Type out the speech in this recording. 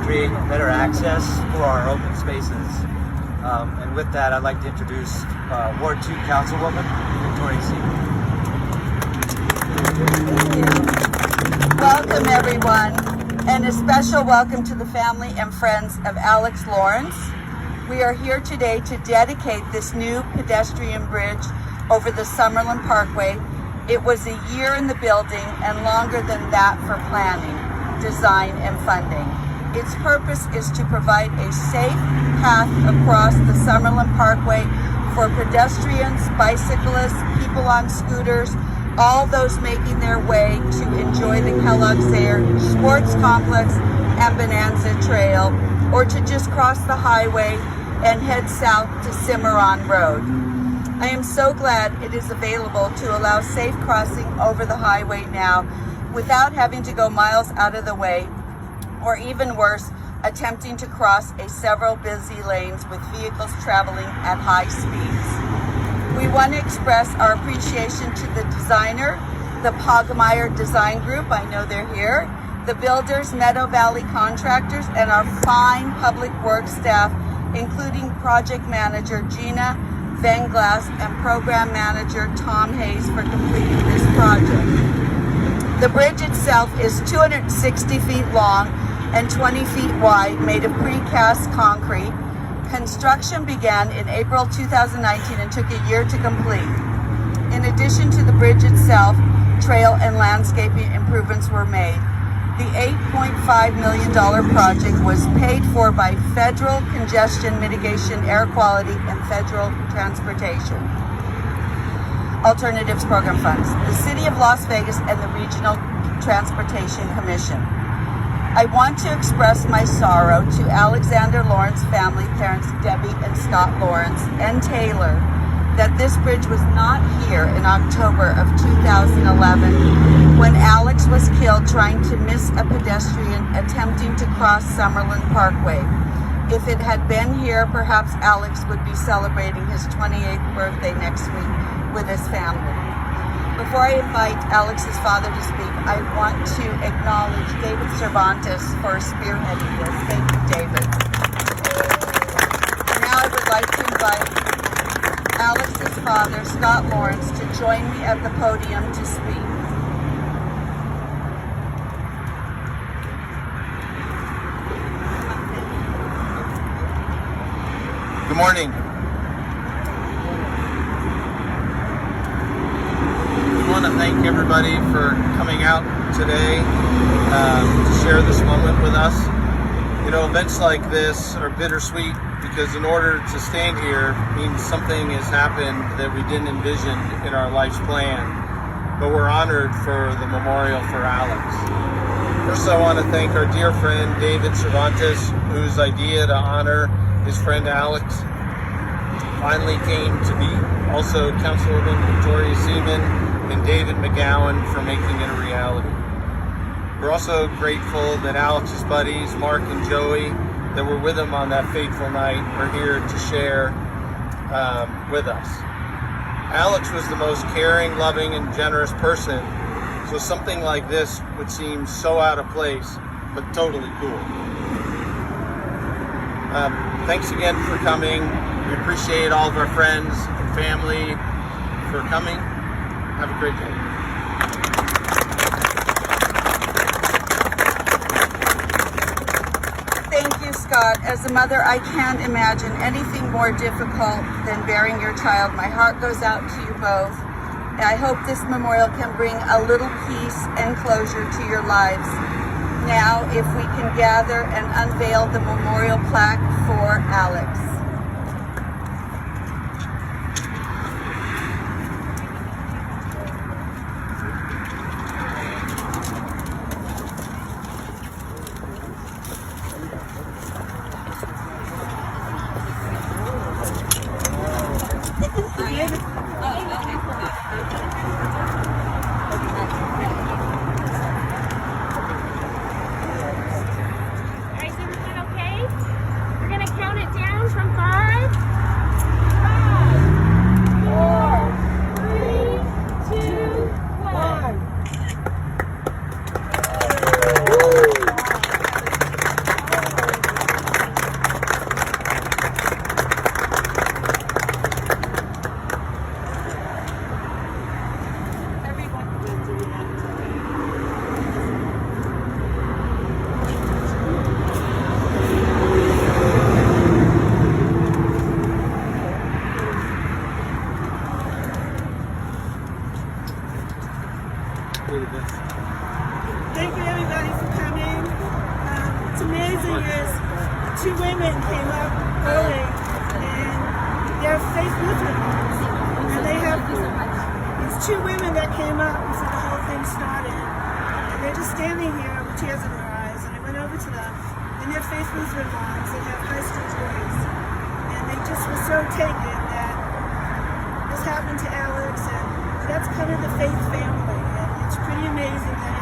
create better access for our open spaces. And with that, I'd like to introduce Ward 2 Councilwoman Victoria Seaman. Welcome everyone, and a special welcome to the family and friends of Alex Lawrence. We are here today to dedicate this new pedestrian bridge over the Summerlin Parkway. It was a year in the building and longer than that for planning, design, and funding. Its purpose is to provide a safe path across the Summerlin Parkway for pedestrians, bicyclists, people on scooters, all those making their way to enjoy the Kellogg Zaher Sports Complex and Bonanza Trail, or to just cross the highway and head south to Cimarron Road. I am so glad it is available to allow safe crossing over the highway now without having to go miles out of the way, or even worse, attempting to cross several busy lanes with vehicles traveling at high speeds. We want to express our appreciation to the designer, the Poggemeyer Design Group, I know they're here, the Builders Meadow Valley contractors, and our fine public works staff, including project manager Gina Venglass and program manager Tom Hayes for completing this project. The bridge itself is 260 feet long and 20 feet wide, made of precast concrete. Construction began in April 2019 and took a year to complete. In addition to the bridge itself, trail and landscaping improvements were made. The $8.5 million project was paid for by Federal Congestion Mitigation, Air Quality, and Federal Transportation Alternatives Program funds, the City of Las Vegas, and the Regional Transportation Commission. I want to express my sorrow to Alexander Lawrence family, parents Debbie and Scott Lawrence, and Taylor, that this bridge was not here in October of 2011 when Alex was killed trying to miss a pedestrian attempting to cross Summerlin Parkway. If it had been here, perhaps Alex would be celebrating his 28th birthday next week with his family. Before I invite Alex's father to speak, I want to acknowledge David Cervantes for spearheading this. Thank you, David. Now I would like to invite Alex's father, Scott Lawrence, to join me at the podium to speak. Good morning. I want to thank everybody for coming out today to share this moment with us. You know, events like this are bittersweet because in order to stand here means something has happened that we didn't envision in our life's plan. But we're honored for the memorial for Alex. First, I want to thank our dear friend David Cervantes, whose idea to honor his friend Alex finally came to be. Also, Councilwoman Victoria Seaman and David McGowan for making it a reality. We're also grateful that Alex's buddies, Mark and Joey, that were with him on that fateful night, are here to share with us. Alex was the most caring, loving, and generous person, so something like this would seem so out of place, but totally cool. Thanks again for coming. We appreciate all of our friends and family for coming. Have a great day. Thank you, Scott. As a mother, I can't imagine anything more difficult than bearing your child. My heart goes out to you both. And I hope this memorial can bring a little peace and closure to your lives. Now, if we can gather and unveil the memorial plaque for Alex. Alright, is everyone okay? We're going to count it down from amazing is two women came up early and they're faith Lutheran moms. And they have these two women that came up before the whole thing started. And they're just standing here with tears in their eyes. And I went over to them. And they're faith Lutheran moms. They have high school boys. And they just were so taken that this happened to Alex. And that's kind of the faith family. And it's pretty amazing that